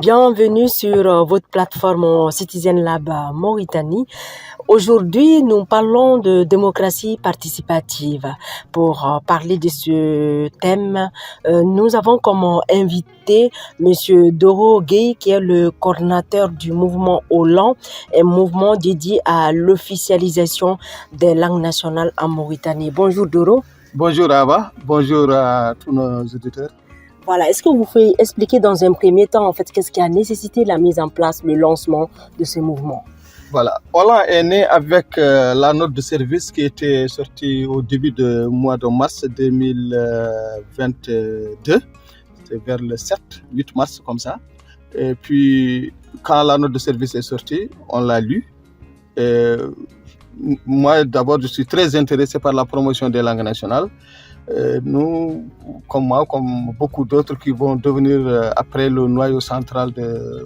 Bienvenue sur votre plateforme Citizen Lab Mauritanie. Aujourd'hui, nous parlons de démocratie participative. Pour parler de ce thème, nous avons comme invité Monsieur Doro Gueye, qui est le coordinateur du mouvement Hollande, un mouvement dédié à l'officialisation des langues nationales en Mauritanie. Bonjour Doro. Bonjour Ava, bonjour à tous nos auditeurs. Voilà, est-ce que vous pouvez expliquer dans un premier temps, en fait, qu'est-ce qui a nécessité la mise en place, le lancement de ce mouvement? Voilà, Hollande est né avec la note de service qui était sortie au début du mois de mars 2022. C'est vers le 7-8 mars comme ça. Et puis, quand la note de service est sortie, on l'a lu. Moi, d'abord, je suis très intéressé par la promotion des langues nationales. Nous, comme moi, comme beaucoup d'autres qui vont devenir après le noyau central de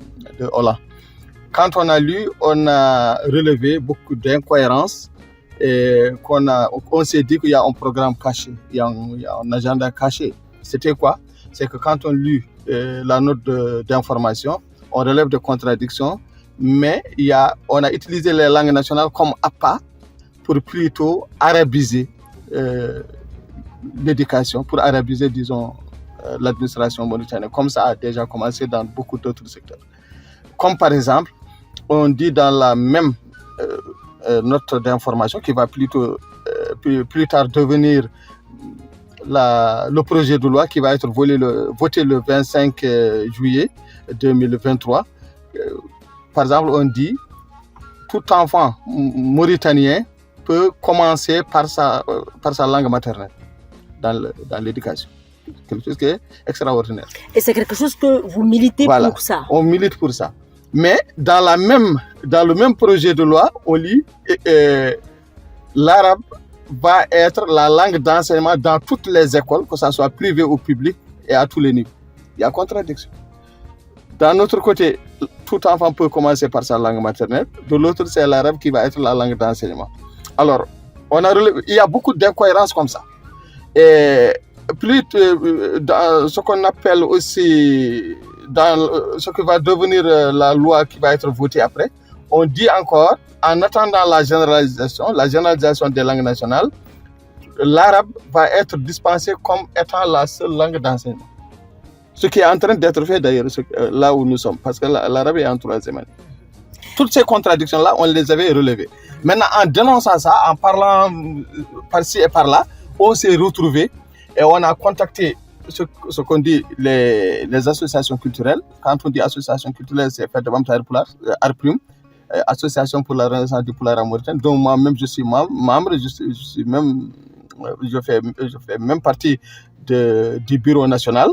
Hollande. Quand on a lu, on a relevé beaucoup d'incohérences et on s'est dit qu'il y a un programme caché, il y a un agenda caché. C'était quoi? C'est que quand on lit la note d'information, on relève des contradictions, mais on a utilisé les langues nationales comme appât pour plutôt arabiser l'éducation, pour arabiser, disons, l'administration mauritanienne, comme ça a déjà commencé dans beaucoup d'autres secteurs. Comme par exemple, on dit dans la même note d'information qui va plutôt plus tard devenir le projet de loi qui va être voté le 25 juillet 2023. Par exemple, on dit tout enfant mauritanien peut commencer par sa langue maternelle dans l'éducation. Quelque chose qui est extraordinaire. Et c'est quelque chose que vous militez pour ça? On milite pour ça. Mais dans le même projet de loi, on lit l'arabe va être la langue d'enseignement dans toutes les écoles, que ce soit privé ou public, et à tous les niveaux. Il y a contradiction. D'un autre côté, tout enfant peut commencer par sa langue maternelle. De l'autre, c'est l'arabe qui va être la langue d'enseignement. Alors, il y a beaucoup d'incohérences comme ça. Et plus dans ce qu'on appelle aussi, dans ce qui va devenir la loi qui va être votée après, on dit encore, en attendant la généralisation des langues nationales, l'arabe va être dispensé comme étant la seule langue d'enseignement. Ce qui est en train d'être fait d'ailleurs, là où nous sommes, parce que l'arabe est en troisième année. Toutes ces contradictions-là, on les avait relevées. Maintenant, en dénonçant ça, en parlant par-ci et par-là, on s'est retrouvés et on a contacté ce qu'on dit les associations culturelles. Quand on dit association culturelle, c'est Fête de Bamtaïr Poulard, Arprim, Association pour la Renaissance du Poulard en Mauritanie, dont moi-même je suis membre, je fais même partie du bureau national.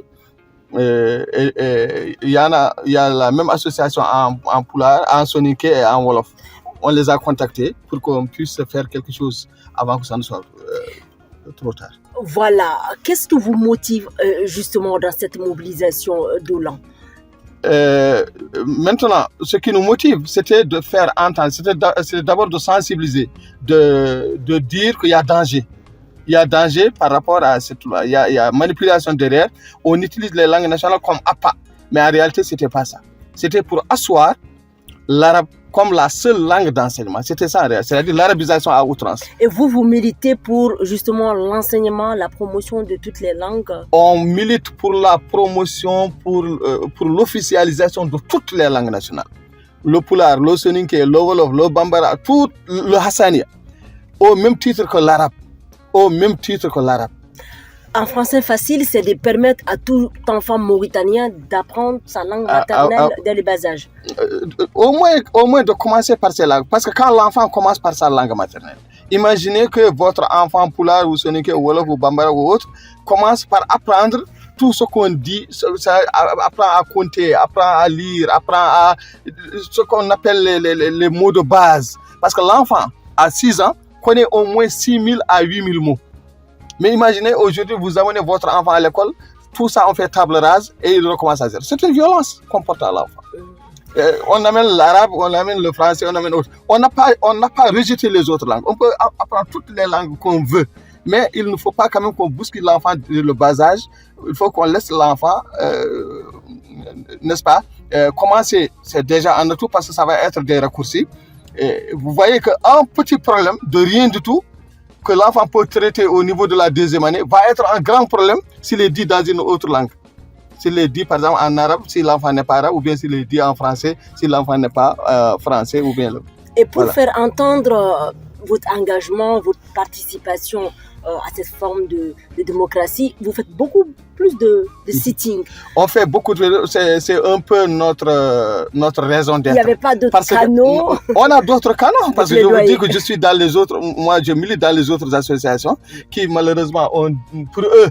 Il y a la même association en Poulard, en Soninké et en Wolof. On les a contactés pour qu'on puisse faire quelque chose avant que ça ne soit trop tard. Voilà. Qu'est-ce qui vous motive justement dans cette mobilisation d'Hollande? Maintenant, ce qui nous motive, c'était de faire entendre, c'est d'abord de sensibiliser, de dire qu'il y a danger. Il y a danger par rapport à cette loi. Il y a manipulation derrière. On utilise les langues nationales comme appât. Mais en réalité, ce n'était pas ça. C'était pour asseoir l'arabe comme la seule langue d'enseignement. C'était ça en réalité, c'est-à-dire l'arabisation à outrance. Et vous militez pour justement l'enseignement, la promotion de toutes les langues? On milite pour la promotion, pour l'officialisation de toutes les langues nationales. Le Poulard, le Soninké, le Wolof, le Bambara, tout le Hassania, au même titre que l'arabe. En français facile, c'est de permettre à tout enfant mauritanien d'apprendre sa langue maternelle dès le bas âge. Au moins de commencer par ces langues. Parce que quand l'enfant commence par sa langue maternelle, imaginez que votre enfant Poulard ou Soninké ou Wolof ou Bambara ou autre commence par apprendre tout ce qu'on dit, apprend à compter, apprend à lire, apprend à ce qu'on appelle les mots de base. Parce que l'enfant, à 6 ans, connaît au moins 6 000 à 8 000 mots. Mais imaginez, aujourd'hui, vous amenez votre enfant à l'école, tout ça, on fait table rase et il recommence à zéro. C'est une violence qu'on porte à l'enfant. On amène l'arabe, on amène le français, on amène autre. On n'a pas rejeté les autres langues. On peut apprendre toutes les langues qu'on veut. Mais il ne faut pas quand même qu'on bouscule l'enfant de le bas âge. Il faut qu'on laisse l'enfant, n'est-ce pas, commencer, c'est déjà en atout parce que ça va être des raccourcis. Et vous voyez qu'un petit problème de rien du tout que l'enfant peut traiter au niveau de la deuxième année va être un grand problème s'il est dit dans une autre langue. S'il est dit par exemple en arabe, si l'enfant n'est pas arabe, ou bien s'il est dit en français, si l'enfant n'est pas français, ou bien... Et pour faire entendre votre engagement, votre participation à cette forme de démocratie, vous faites beaucoup plus de sitting. On fait beaucoup c'est un peu notre raison d'être. Il n'y avait pas d'autres canaux. On a d'autres canaux, parce que je vous dis que je suis dans les autres, moi je milite dans les autres associations qui malheureusement, pour eux,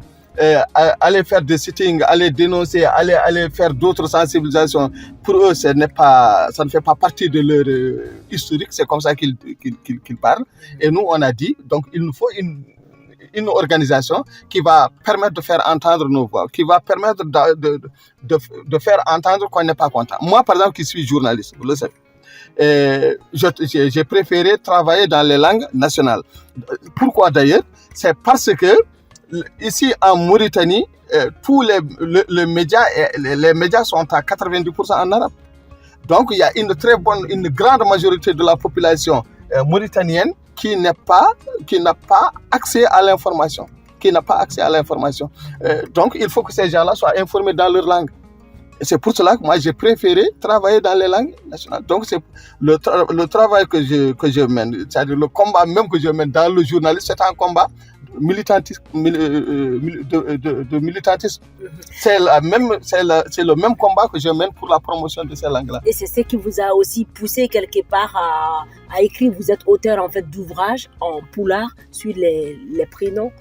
aller faire des sittings, aller dénoncer, aller faire d'autres sensibilisations, pour eux, ça ne fait pas partie de leur historique, c'est comme ça qu'ils parlent. Et nous, on a dit, donc il nous faut une organisation qui va permettre de faire entendre nos voix, qui va permettre de faire entendre qu'on n'est pas content. Moi, par exemple, qui suis journaliste, vous le savez, j'ai préféré travailler dans les langues nationales. Pourquoi d'ailleurs? C'est parce que ici en Mauritanie, tous les médias sont à 90% en arabe. Donc il y a une grande majorité de la population mauritanienne qui n'a pas accès à l'information. Donc il faut que ces gens-là soient informés dans leur langue. Et c'est pour cela que moi j'ai préféré travailler dans les langues nationales. Donc c'est le travail que je mène, c'est-à-dire le combat même que je mène dans le journalisme, c'est un combat militantisme, de militantisme. C'est le même combat que je mène pour la promotion de ces langues-là. Et c'est ce qui vous a aussi poussé quelque part à écrire. Vous êtes auteur en fait d'ouvrages en poulard sur les prénoms.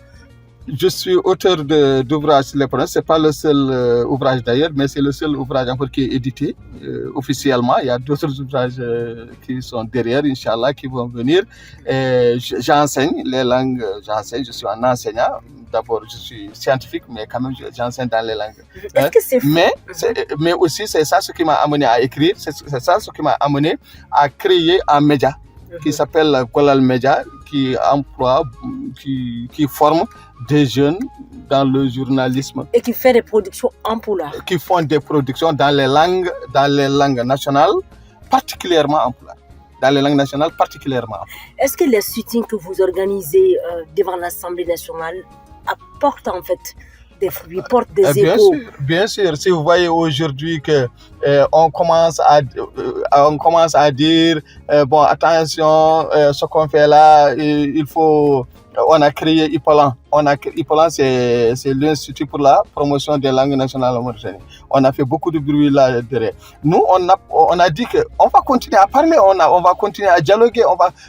Je suis auteur d'ouvrages sur les prénoms. C'est pas le seul ouvrage d'ailleurs, mais c'est le seul ouvrage encore qui est édité officiellement. Il y a d'autres ouvrages qui sont derrière, Inch'Allah, qui vont venir. J'enseigne les langues, je suis un enseignant. D'abord, je suis scientifique, mais quand même, j'enseigne dans les langues. Est-ce que c'est fou? Mais aussi, c'est ça ce qui m'a amené à écrire, c'est ça ce qui m'a amené à créer un média qui s'appelle Golal Media, qui emploie, qui forme des jeunes dans le journalisme. Et qui fait des productions en poulard. Qui font des productions dans les langues nationales, particulièrement en poulard. Est-ce que les sittings que vous organisez devant l'Assemblée nationale apportent en fait des fruits, portent des échos? Bien sûr. Si vous voyez aujourd'hui que on commence à dire bon, attention, ce qu'on fait là, il faut. On a créé IPOLAN. IPOLAN, c'est l'Institut pour la promotion des langues nationales en Mauritanie. On a fait beaucoup de bruit là derrière. Nous, on a dit qu'on va continuer à parler, on va continuer à dialoguer,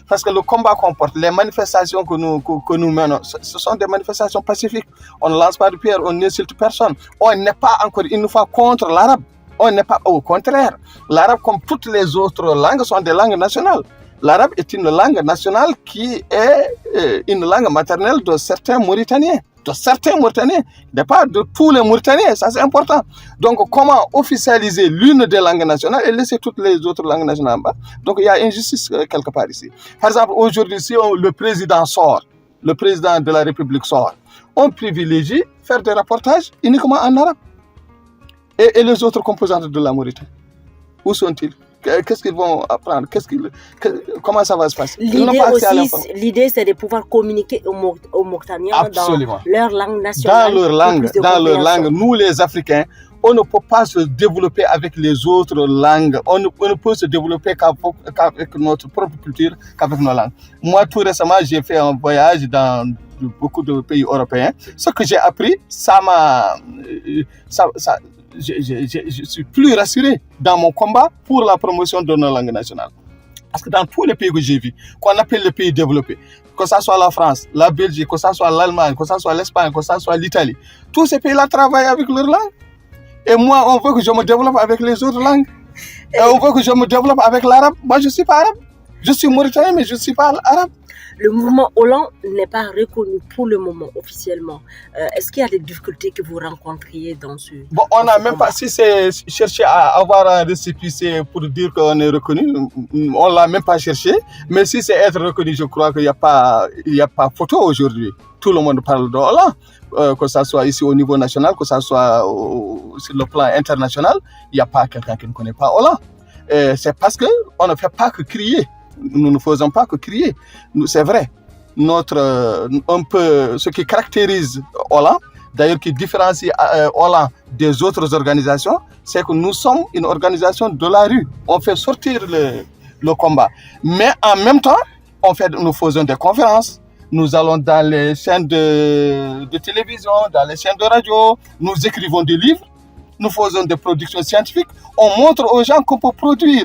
parce que le combat qu'on porte, les manifestations que nous menons, ce sont des manifestations pacifiques. On ne lance pas de pierre, on n'insulte personne. On n'est pas encore une fois contre l'arabe. On n'est pas, au contraire. L'arabe, comme toutes les autres langues, sont des langues nationales. L'arabe est une langue nationale qui est une langue maternelle de certains Mauritaniens. Il n'est pas de tous les Mauritaniens, ça c'est important. Donc comment officialiser l'une des langues nationales et laisser toutes les autres langues nationales? Donc il y a injustice quelque part ici. Par exemple, aujourd'hui, si le président de la République sort, on privilégie faire des reportages uniquement en arabe. Et les autres composantes de la Mauritanie, où sont-ils? Qu'est-ce qu'ils vont apprendre? Comment ça va se passer? L'idée, c'est de pouvoir communiquer aux Mauritaniens dans leur langue nationale. Dans leur langue. Nous, les Africains, on ne peut pas se développer avec les autres langues. On ne peut se développer qu'avec notre propre culture, qu'avec nos langues. Moi, tout récemment, j'ai fait un voyage dans beaucoup de pays européens. Ce que j'ai appris, je suis plus rassuré dans mon combat pour la promotion de nos langues nationales. Parce que dans tous les pays que j'ai vus, qu'on appelle les pays développés, que ce soit la France, la Belgique, que ce soit l'Allemagne, que ce soit l'Espagne, que ce soit l'Italie, tous ces pays-là travaillent avec leur langue. Et moi, on veut que je me développe avec les autres langues. Et on veut que je me développe avec l'arabe. Moi, je ne suis pas arabe. Je suis mauritanien, mais je ne suis pas arabe. Le mouvement Hollande n'est pas reconnu pour le moment officiellement. Est-ce qu'il y a des difficultés que vous rencontriez dans ce Bon, on n'a même pas, si c'est chercher à avoir un récépissé pour dire qu'on est reconnu, on ne l'a même pas cherché. Mais si c'est être reconnu, je crois qu'il n'y a pas photo aujourd'hui. Tout le monde parle de Hollande, que ce soit ici au niveau national, que ce soit sur le plan international. Il n'y a pas quelqu'un qui ne connaît pas Hollande. C'est parce qu'on ne fait pas que crier. Nous ne faisons pas que crier. C'est vrai. Ce qui caractérise Hollande, d'ailleurs qui différencie Hollande des autres organisations, c'est que nous sommes une organisation de la rue. On fait sortir le combat. Mais en même temps, nous faisons des conférences. Nous allons dans les chaînes de télévision, dans les chaînes de radio. Nous écrivons des livres. Nous faisons des productions scientifiques. On montre aux gens qu'on peut produire,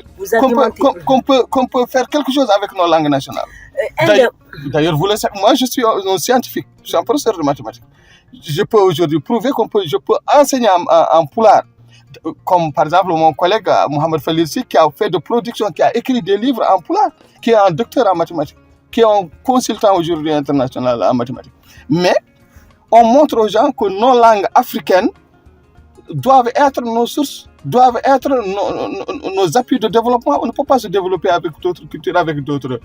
qu'on peut faire quelque chose avec nos langues nationales. D'ailleurs, vous le savez, moi je suis un scientifique, je suis un professeur de mathématiques. Je peux aujourd'hui prouver je peux enseigner en pulaar. Comme par exemple mon collègue Mohamed Falirsi qui a fait de production, qui a écrit des livres en pulaar, qui est un docteur en mathématiques, qui est un consultant aujourd'hui international en mathématiques. Mais on montre aux gens que nos langues africaines doivent être nos sources, doivent être nos appuis de développement. On ne peut pas se développer avec d'autres cultures, avec d'autres...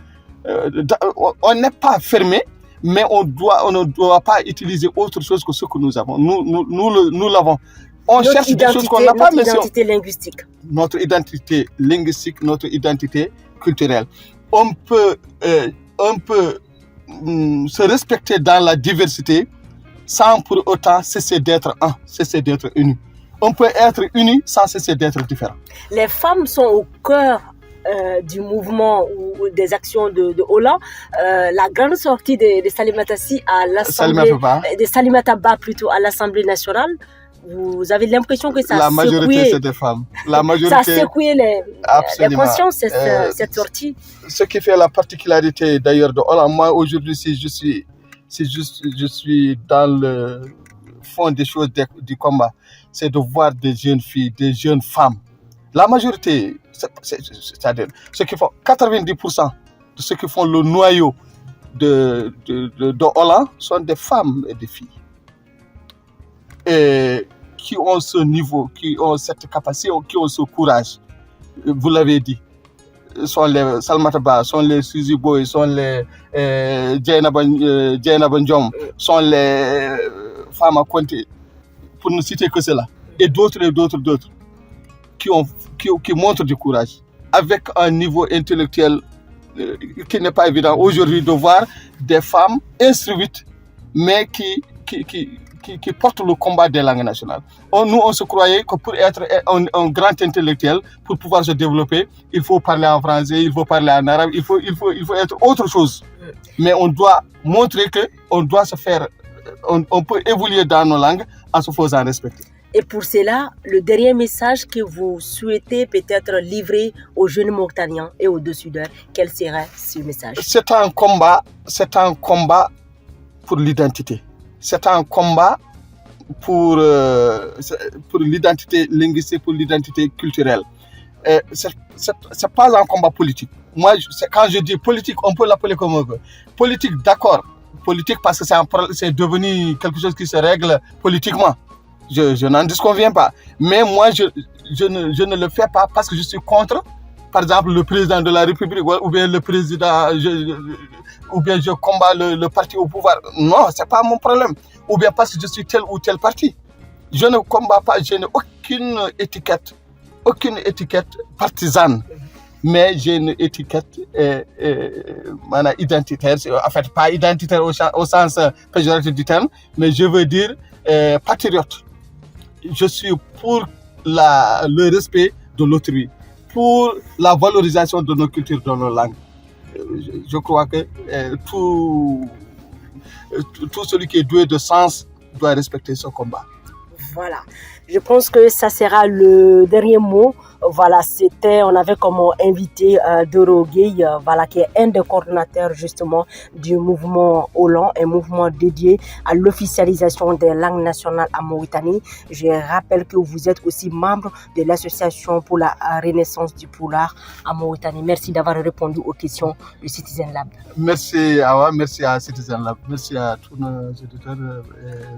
on n'est pas fermé, mais on ne doit pas utiliser autre chose que ce que nous avons. Nous l'avons. On cherche des choses qu'on n'a pas, mais notre identité linguistique. Notre identité linguistique, notre identité culturelle. On peut se respecter dans la diversité sans pour autant cesser d'être un, cesser d'être unis. On peut être unis sans cesser d'être différents. Les femmes sont au cœur du mouvement ou des actions de Hollande. La grande sortie de Salimata Sy à l'Assemblée, de Salimata Ba plutôt à l'Assemblée nationale, vous avez l'impression que ça a secoué... La majorité, c'est des femmes. La majorité, ça a secoué les consciences, cette sortie. Ce qui fait la particularité d'ailleurs de Hollande, moi aujourd'hui, si je suis dans le fond des choses du combat, c'est de voir des jeunes filles, des jeunes femmes. La majorité, c'est-à-dire ceux qui font 90% de ceux qui font le noyau de Hollande sont des femmes et des filles. Et qui ont ce niveau, qui ont cette capacité, qui ont ce courage. Vous l'avez dit. Sont les Salimata Ba, sont les Suzy Boy, sont les Dieynaba Ndiom, sont les femmes à compter, pour ne citer que cela. Et d'autres, qui montrent du courage, avec un niveau intellectuel qui n'est pas évident aujourd'hui de voir des femmes instruites, mais qui portent le combat des langues nationales. Nous, on se croyait que pour être un grand intellectuel, pour pouvoir se développer, il faut parler en français, il faut parler en arabe, il faut être autre chose. Mais on doit montrer qu'on doit se faire, on peut évoluer dans nos langues en se faisant respecter. Et pour cela, le dernier message que vous souhaitez peut-être livrer aux jeunes Mauritaniens et aux Sudeurs, quel serait ce message? C'est un combat pour l'identité. C'est un combat pour l'identité linguistique, pour l'identité culturelle. C'est pas un combat politique. Moi, quand je dis politique, on peut l'appeler comme on veut. Politique, d'accord. Politique parce que c'est devenu quelque chose qui se règle politiquement. Je n'en disconviens pas. Mais moi, je ne le fais pas parce que je suis contre, par exemple, le président de la République ou bien le président, ou bien je combats le parti au pouvoir. Non, ce n'est pas mon problème. Ou bien parce que je suis tel ou tel parti. Je ne combats pas, je n'ai aucune étiquette partisane. Mais j'ai une étiquette identitaire, en fait pas identitaire au sens péjoratif du terme, mais je veux dire patriote. Je suis pour le respect de l'autrui, pour la valorisation de nos cultures, de nos langues. Je crois que tout celui qui est doué de sens doit respecter ce combat. Voilà, je pense que ça sera le dernier mot Voilà, on avait comme invité Doro Gueye, voilà, qui est un des coordonnateurs justement du mouvement Hollande, un mouvement dédié à l'officialisation des langues nationales en Mauritanie. Je rappelle que vous êtes aussi membre de l'association pour la renaissance du Poulard en Mauritanie. Merci d'avoir répondu aux questions du Citizen Lab. Merci Awa, merci à Citizen Lab, merci à tous nos auditeurs.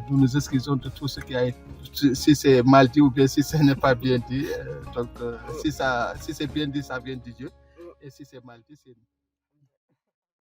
Nous nous excusons de tout ce qui a été, si c'est mal dit ou bien si ce n'est pas bien dit. Donc si c'est bien dit, ça vient de Dieu. Et si c'est mal dit, c'est